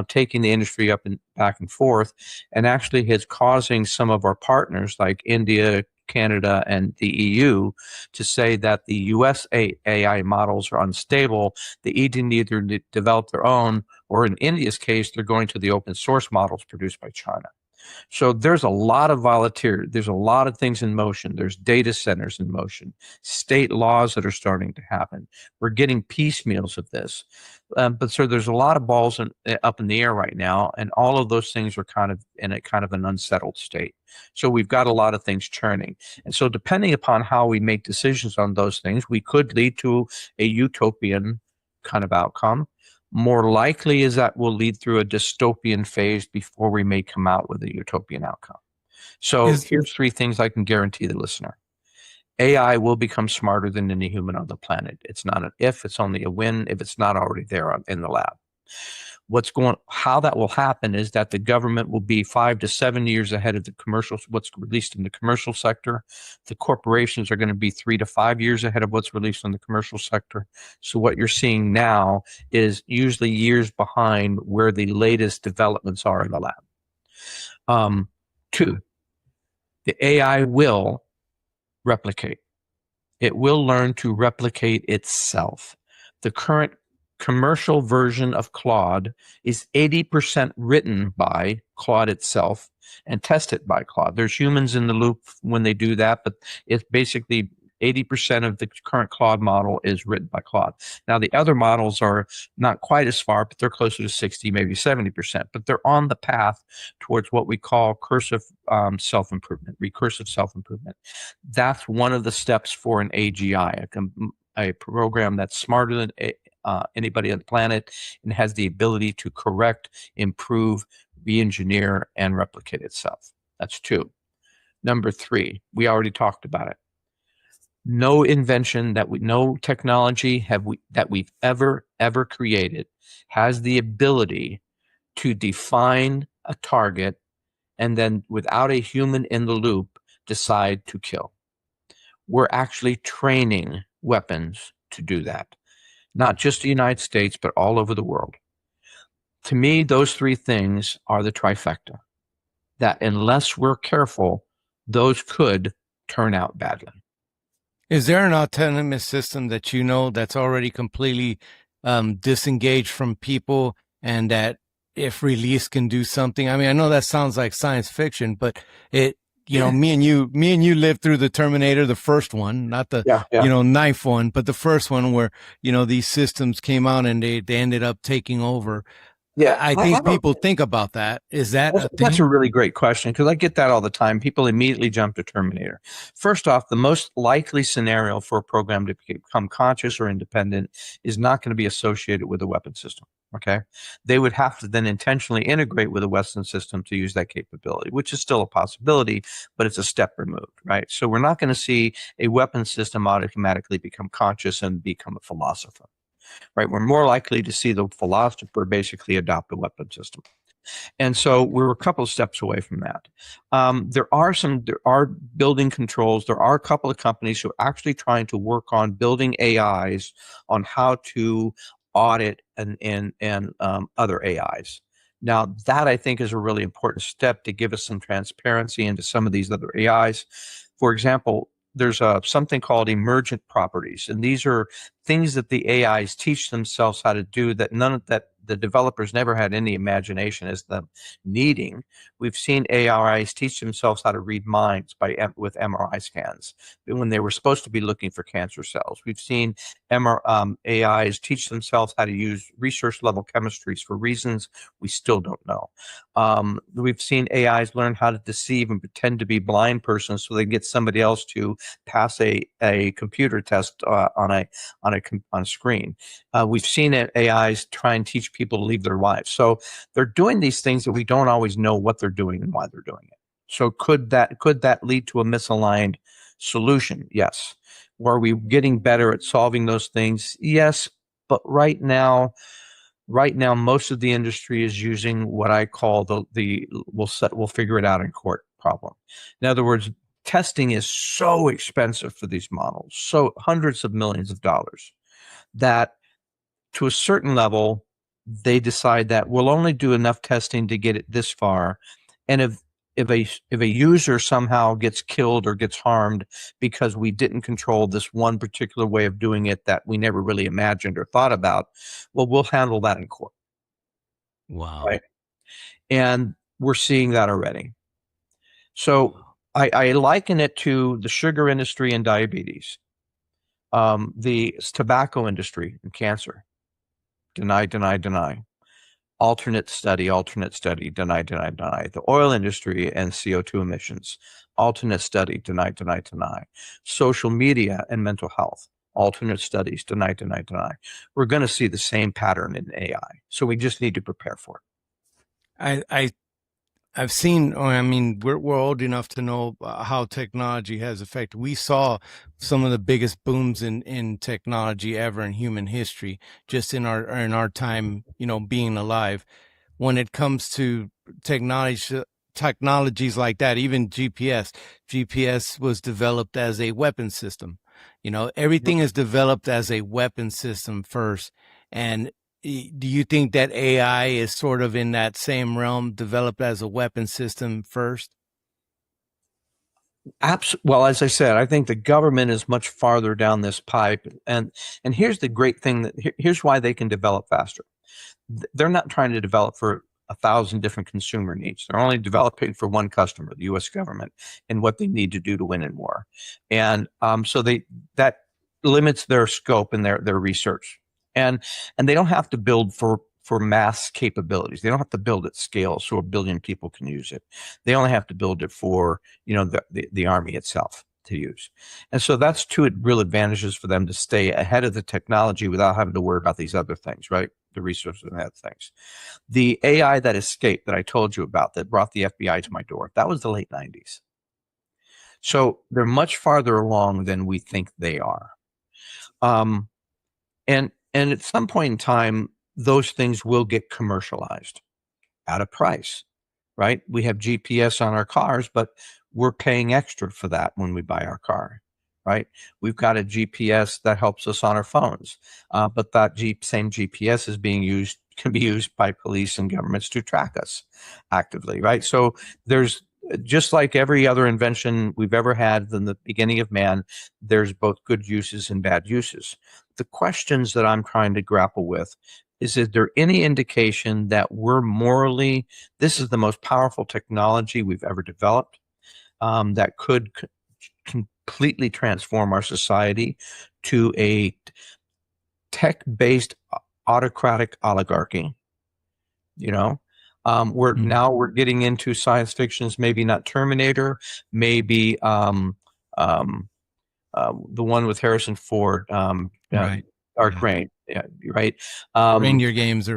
taking the industry up and back and forth, and actually is causing some of our partners like India, Canada, and the EU to say that the US AI models are unstable. They either develop their own, or in India's case, they're going to the open source models produced by China. So there's a lot of volatility. There's a lot of things in motion. There's data centers in motion, state laws that are starting to happen. We're getting piecemeals of this. But so there's a lot of balls up in the air right now, and all of those things are kind of in an unsettled state. So we've got a lot of things churning. And so depending upon how we make decisions on those things, we could lead to a utopian kind of outcome. More likely is that we'll lead through a dystopian phase before we may come out with a utopian outcome. So here's 3 things I can guarantee the listener. AI will become smarter than any human on the planet. It's not an if, it's only a when, if it's not already there in the lab. How that will happen is that the government will be 5 to 7 years ahead of what's released in the commercial sector. The corporations are going to be 3 to 5 years ahead of what's released in the commercial sector. So what you're seeing now is usually years behind where the latest developments are in the lab. 2, the AI will replicate. It will learn to replicate itself. The current commercial version of Claude is 80% written by Claude itself and tested by Claude. There's humans in the loop when they do that, but it's basically 80% of the current Claude model is written by Claude. Now, the other models are not quite as far, but they're closer to 60, maybe 70%. But they're on the path towards what we call cursive self-improvement, recursive self-improvement. That's one of the steps for an AGI, a program that's smarter than anybody on the planet and has the ability to correct, improve, re-engineer, and replicate itself. That's 2. Number 3, we already talked about it. No invention no technology that we've ever created has the ability to define a target and then, without a human in the loop, decide to kill. We're actually training weapons to do that, not just the United States, but all over the world. To me, those 3 things are the trifecta, that unless we're careful, those could turn out badly. Is there an autonomous system that that's already completely disengaged from people, and that if released can do something? I mean, I know that sounds like science fiction, but me and you lived through the Terminator, the first one, not the ninth one, but the first one where these systems came out and they ended up taking over. Yeah, I think people think about that. Is that a thing? That's a really great question, because I get that all the time. People immediately jump to Terminator. First off, the most likely scenario for a program to become conscious or independent is not going to be associated with a weapon system. Okay, they would have to then intentionally integrate with a Western system to use that capability, which is still a possibility, but it's a step removed, right? So we're not going to see a weapon system automatically become conscious and become a philosopher. Right, we're more likely to see the philosopher basically adopt the weapon system, and so we're a couple of steps away from that. There are building controls. There are a couple of companies who are actually trying to work on building AIs on how to audit and other AIs. Now, that I think is a really important step to give us some transparency into some of these other AIs. For example, there's something called emergent properties, and these are things that the AIs teach themselves how to do that the developers never had any imagination as them needing. We've seen AIs teach themselves how to read minds with MRI scans when they were supposed to be looking for cancer cells. We've seen AIs teach themselves how to use research level chemistries for reasons we still don't know. We've seen AIs learn how to deceive and pretend to be blind persons so they get somebody else to pass a computer test on a screen. We've seen AIs try and teach people to leave their lives. So they're doing these things that we don't always know what they're doing and why they're doing it. So could that lead to a misaligned solution? Yes. Are we getting better at solving those things? Yes. But right now, most of the industry is using what I call we'll figure it out in court problem. In other words, testing is so expensive for these models, so hundreds of millions of dollars, that to a certain level, they decide that we'll only do enough testing to get it this far. And if a user somehow gets killed or gets harmed because we didn't control this one particular way of doing it that we never really imagined or thought about, well, we'll handle that in court. Wow. Right? And we're seeing that already. So I liken it to the sugar industry and diabetes, the tobacco industry and cancer. Deny, deny, deny. Alternate study, deny, deny, deny. The oil industry and CO2 emissions, alternate study, deny, deny, deny. Social media and mental health, alternate studies, deny, deny, deny. We're going to see the same pattern in AI. So we just need to prepare for it. I've seen, I mean, we're old enough to know how technology has affected. We saw some of the biggest booms in technology ever in human history, just in our time, being alive. When it comes to technologies like that, even GPS was developed as a weapon system. Everything is developed as a weapon system first. And do you think that AI is sort of in that same realm, developed as a weapon system first? Well, as I said, I think the government is much farther down this pipe, and here's the great thing here's why they can develop faster. They're not trying to develop for 1,000 different consumer needs. They're only developing for one customer, the U.S. government, and what they need to do to win in war. And so that limits their scope and their research. And they don't have to build for mass capabilities. They don't have to build at scale so 1 billion people can use it. They only have to build it for the army itself to use. And so that's two real advantages for them to stay ahead of the technology without having to worry about these other things, right? The resources and other things. The AI that escaped that I told you about that brought the FBI to my door, that was the late 90s. So they're much farther along than we think they are. And at some point in time, those things will get commercialized at a price, right? We have GPS on our cars, but we're paying extra for that when we buy our car, right? We've got a GPS that helps us on our phones, but that same GPS can be used by police and governments to track us actively, right? So there's, just like every other invention we've ever had from the beginning of man, there's both good uses and bad uses. The questions that I'm trying to grapple with is there any indication that this is the most powerful technology we've ever developed, that could completely transform our society to a tech-based autocratic oligarchy? We're getting into science fictions, maybe not Terminator, maybe the one with Harrison Ford, Right. Dark Reign, right? Reindeer games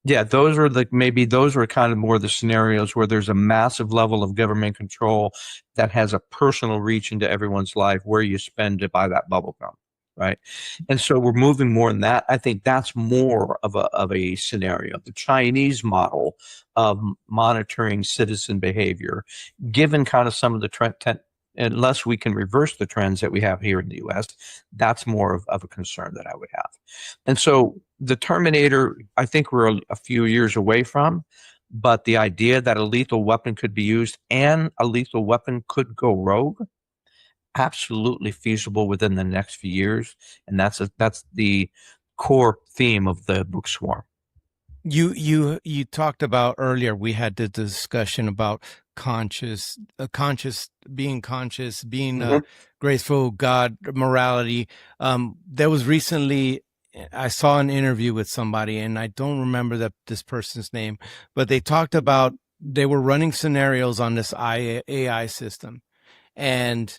Yeah, those were kind of more the scenarios where there's a massive level of government control that has a personal reach into everyone's life, where you spend to buy that bubble gum, right? And so we're moving more in that. I think that's more of a scenario. The Chinese model of monitoring citizen behavior, given kind of some of the trend, unless we can reverse the trends that we have here in the U.S., that's more of a concern that I would have. And so the Terminator, I think we're a few years away from, but the idea that a lethal weapon could be used and a lethal weapon could go rogue, absolutely feasible within the next few years. And that's the core theme of the book Swarm. You talked about earlier, we had the discussion about being graceful, God, morality. There was recently, I saw an interview with somebody, and I don't remember this person's name, but they talked about, they were running scenarios on this AI system, and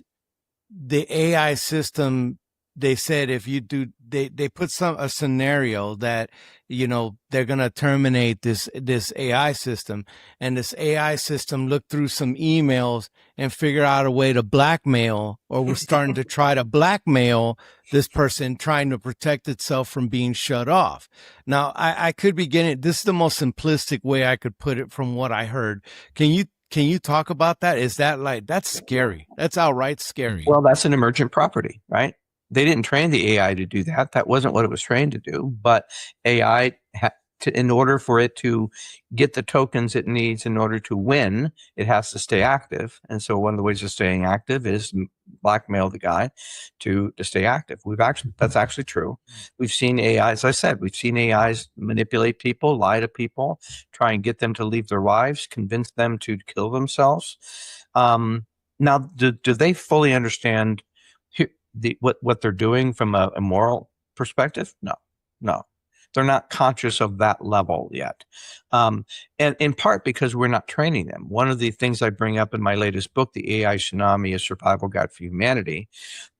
the AI system, they said, if you do, they put a scenario that, they're going to terminate this AI system, and this AI system looked through some emails and figure out a way to blackmail, or we're starting to try to blackmail this person, trying to protect itself from being shut off. Now, I could be getting, this is the most simplistic way I could put it from what I heard. Can you talk about that? Is that that's scary? That's outright scary. Well, that's an emergent property, right? They didn't train the AI to do that. That wasn't what it was trained to do. But AI, in order for it to get the tokens it needs in order to win, it has to stay active. And so one of the ways of staying active is blackmail the guy to stay active. That's actually true. We've seen AI, as I said, we've seen AIs manipulate people, lie to people, try and get them to leave their lives, convince them to kill themselves. Now, do they fully understand what they're doing from a moral perspective? No. They're not conscious of that level yet. And in part because we're not training them. One of the things I bring up in my latest book, The AI Tsunami, A Survival Guide for Humanity,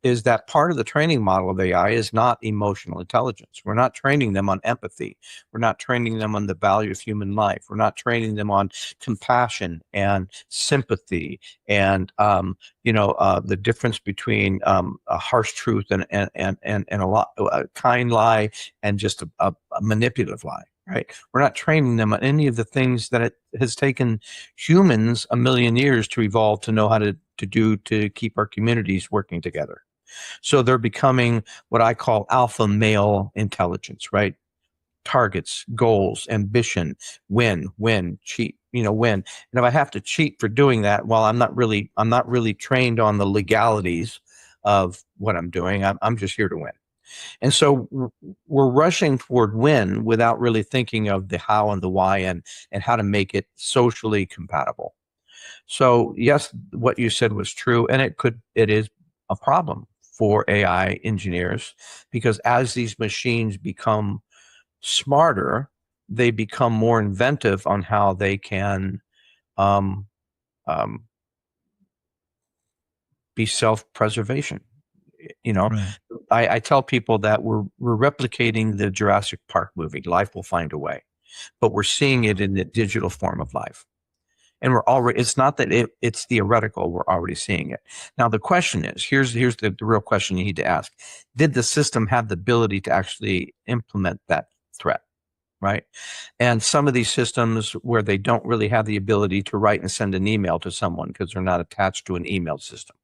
is that part of the training model of AI is not emotional intelligence. We're not training them on empathy. We're not training them on the value of human life. We're not training them on compassion and sympathy and the difference between a harsh truth and a kind lie and just a manipulative lie. Right? We're not training them on any of the things that it has taken humans 1 million years to evolve to know how to do to keep our communities working together. So they're becoming what I call alpha male intelligence, right? Targets, goals, ambition, win, cheat, win. And if I have to cheat for doing that, well, I'm not really trained on the legalities of what I'm doing. I'm just here to win. And so we're rushing toward win without really thinking of the how and the why and how to make it socially compatible. So yes, what you said was true, and it is a problem for AI engineers, because as these machines become smarter, they become more inventive on how they can um, um, be self-preservation. Right. I tell people that we're replicating the Jurassic Park movie, Life Will Find a Way, but we're seeing it in the digital form of life. And it's not that it's theoretical, we're already seeing it. Now, the question is, here's the real question you need to ask. Did the system have the ability to actually implement that threat? Right? And some of these systems where they don't really have the ability to write and send an email to someone because they're not attached to an email system,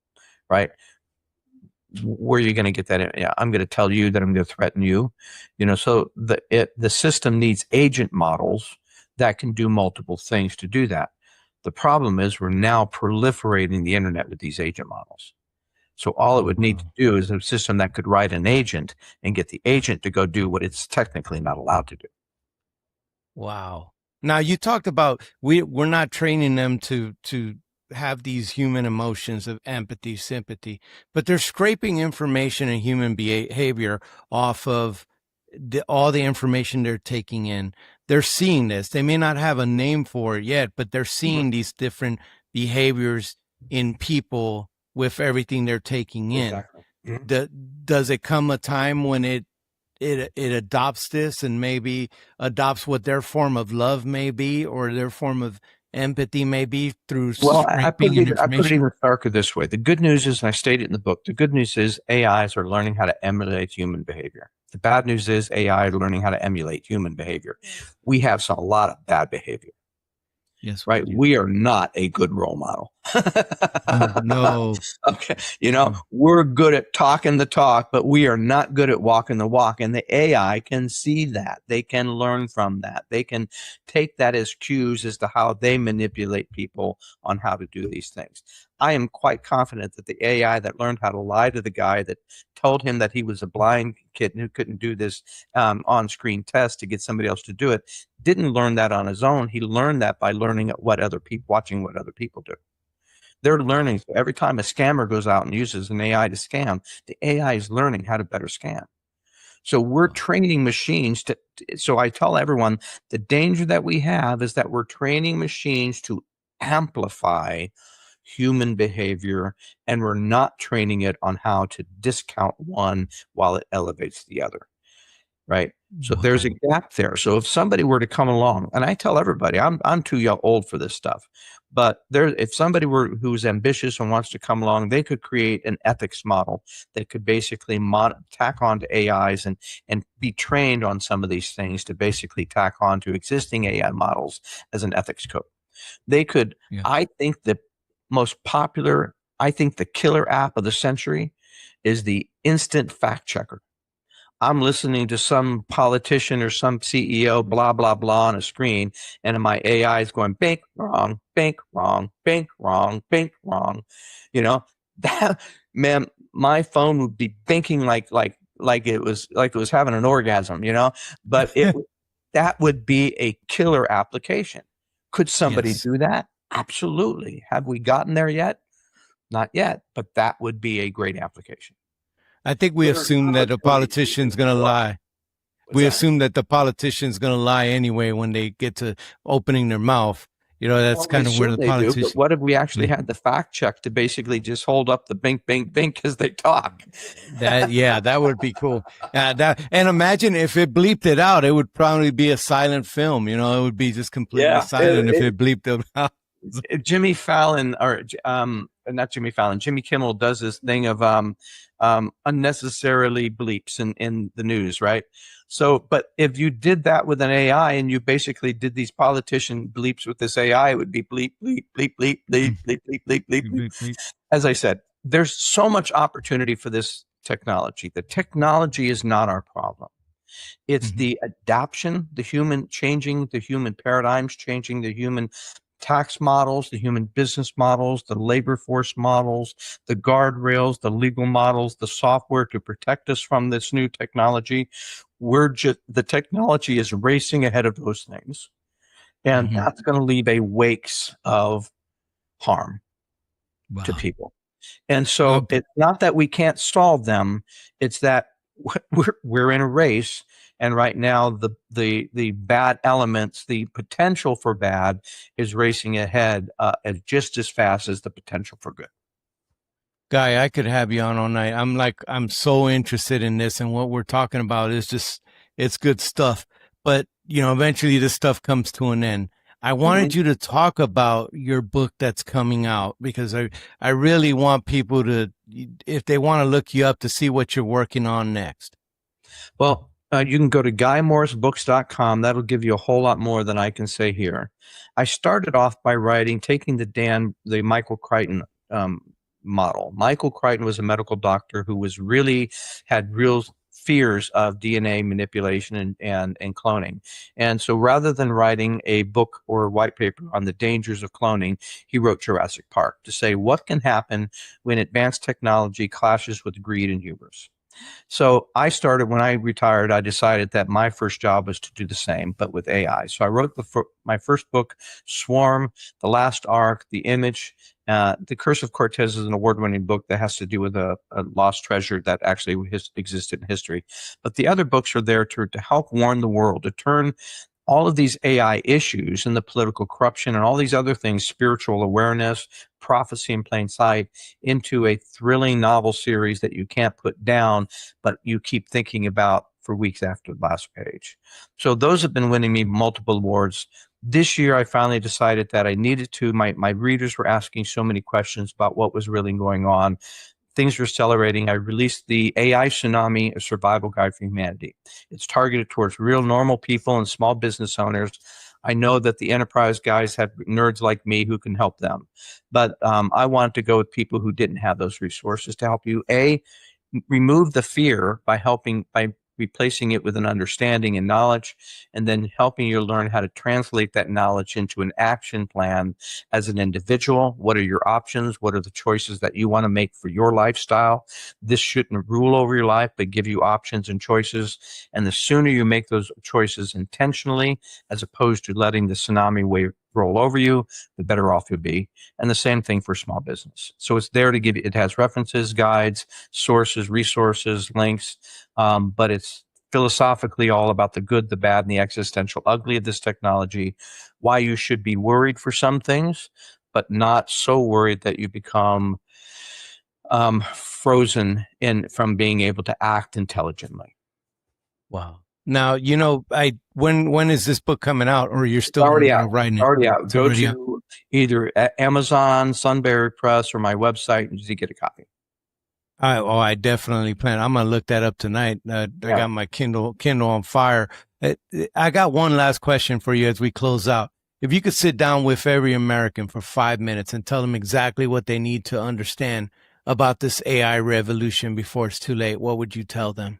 right? Where are you going to get that in? Yeah, I'm going to tell you that I'm going to threaten you. So the system needs agent models that can do multiple things to do that. The problem is we're now proliferating the internet with these agent models. So all it would need to do is a system that could write an agent and get the agent to go do what it's technically not allowed to do. Wow. Now you talked about we're not training them to have these human emotions of empathy, sympathy, but they're scraping information and human behavior off of all the information they're taking in. They're seeing this. They may not have a name for it yet, but they're seeing these different behaviors in people with everything they're taking in. Exactly. Does it come a time when it adopts this and maybe adopts what their form of love may be or their form of empathy may be through scraping and information? I put it even darker this way. The good news is, and I stated in the book, the good news is AIs are learning how to emulate human behavior. The bad news is AI are learning how to emulate human behavior. We have a lot of bad behavior. Yes, right? We are not a good role model. No. Okay. We're good at talking the talk, but we are not good at walking the walk. And the AI can see that. They can learn from that. They can take that as cues as to how they manipulate people on how to do these things. I am quite confident that the AI that learned how to lie to the guy that told him that he was a blind kid who couldn't do this on-screen test to get somebody else to do it didn't learn that on his own. He learned that by learning watching what other people do. They're learning. So every time a scammer goes out and uses an AI to scam, the AI is learning how to better scam. So we're training machines so I tell everyone the danger that we have is that we're training machines to amplify human behavior, and we're not training it on how to discount one while it elevates the other. Right. So there's a gap there. So if somebody were to come along, and I tell everybody, I'm too old for this stuff, but if somebody who's ambitious and wants to come along, they could create an ethics model that could basically tack onto AIs and be trained on some of these things to basically tack onto existing AI models as an ethics code. They could, I think the killer app of the century is the instant fact checker. I'm listening to some politician or some CEO, blah, blah, blah on a screen, and my AI is going, bank wrong, bank wrong, bank wrong, bank wrong. That, man, my phone would be thinking like it was having an orgasm, but that would be a killer application. Could somebody do that? Absolutely. Have we gotten there yet? Not yet, but that would be a great application. I think we assume that a politician's going to lie. We assume that the politician's going to lie anyway when they get to opening their mouth. That's kind of where the politician. But what if we actually had the fact check to basically just hold up the bink, bink, bink as they talk? That would be cool. And imagine if it bleeped it out, it would probably be a silent film. It would be just completely silent if it bleeped it out. Jimmy Fallon, or not Jimmy Fallon, Jimmy Kimmel does this thing of unnecessarily bleeps in the news, right? So, but if you did that with an AI and you basically did these politician bleeps with this AI, it would be bleep, bleep, bleep, bleep, bleep, bleep, bleep, bleep, bleep, bleep. As I said, there's so much opportunity for this technology. The technology is not our problem. It's the adaption, the human changing, the human paradigms changing, the human tax models, the human business models, the labor force models, the guardrails, the legal models, the software to protect us from this new technology. The technology is racing ahead of those things. And that's going to leave a wakes of harm to people. And so it's not that we can't solve them. It's that we're in a race. And right now, the bad elements, the potential for bad is racing ahead just as fast as the potential for good. Guy, I could have you on all night. I'm so interested in this, and what we're talking about is just, it's good stuff. But, eventually this stuff comes to an end. I wanted you to talk about your book that's coming out, because I really want people to, if they want to look you up, to see what you're working on next. Well, you can go to GuyMorrisBooks.com. That'll give you a whole lot more than I can say here. I started off by taking the Michael Crichton model. Michael Crichton was a medical doctor who had real fears of DNA manipulation and cloning. And so rather than writing a book or a white paper on the dangers of cloning, he wrote Jurassic Park to say what can happen when advanced technology clashes with greed and hubris. So when I retired, I decided that my first job was to do the same, but with AI. So I wrote my first book, Swarm, The Last Ark, The Image. The Curse of Cortez is an award-winning book that has to do with a lost treasure that actually existed in history. But the other books are there to help warn the world, to turn all of these AI issues and the political corruption and all these other things, spiritual awareness, prophecy in plain sight, into a thrilling novel series that you can't put down, but you keep thinking about for weeks after the last page. So those have been winning me multiple awards. This year, I finally decided that I needed to. My readers were asking so many questions about what was really going on. Things were accelerating. I released the AI Tsunami, a survival guide for humanity. It's targeted towards real normal people and small business owners. I know that the enterprise guys have nerds like me who can help them. But I wanted to go with people who didn't have those resources to help you, remove the fear by replacing it with an understanding and knowledge, and then helping you learn how to translate that knowledge into an action plan as an individual. What are your options? What are the choices that you want to make for your lifestyle? This shouldn't rule over your life, but give you options and choices. And the sooner you make those choices intentionally, as opposed to letting the tsunami wave roll over you, the better off you'll be. And the same thing for small business. So it's there to give you, it has references, guides, sources, resources, links, but it's philosophically all about the good, the bad, and the existential ugly of this technology, why you should be worried for some things, but not so worried that you become frozen from being able to act intelligently. Wow. Now, when is this book coming out, or you're still already out? Writing it? Already out. Go to either Amazon, Sunbury Press, or my website and you get a copy. I definitely plan. I'm gonna look that up tonight. I got my Kindle on fire. I got one last question for you as we close out. If you could sit down with every American for 5 minutes and tell them exactly what they need to understand about this AI revolution before it's too late, what would you tell them?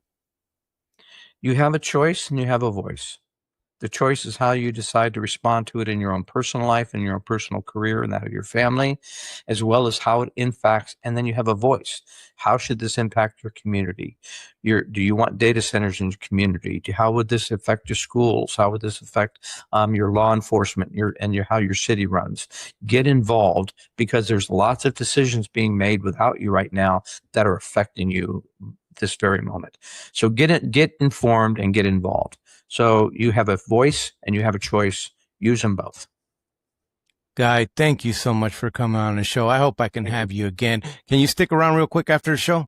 You have a choice and you have a voice. The choice is how you decide to respond to it in your own personal life and your own personal career and that of your family, as well as how it impacts. And then you have a voice. How should this impact your community? Do you want data centers in your community? How would this affect your schools? How would this affect your law enforcement how your city runs? Get involved, because there's lots of decisions being made without you right now that are affecting you this very moment. So get informed and get involved. So you have a voice and you have a choice. Use them both. Guy, thank you so much for coming on the show. I hope I can have you again. Can you stick around real quick after the show?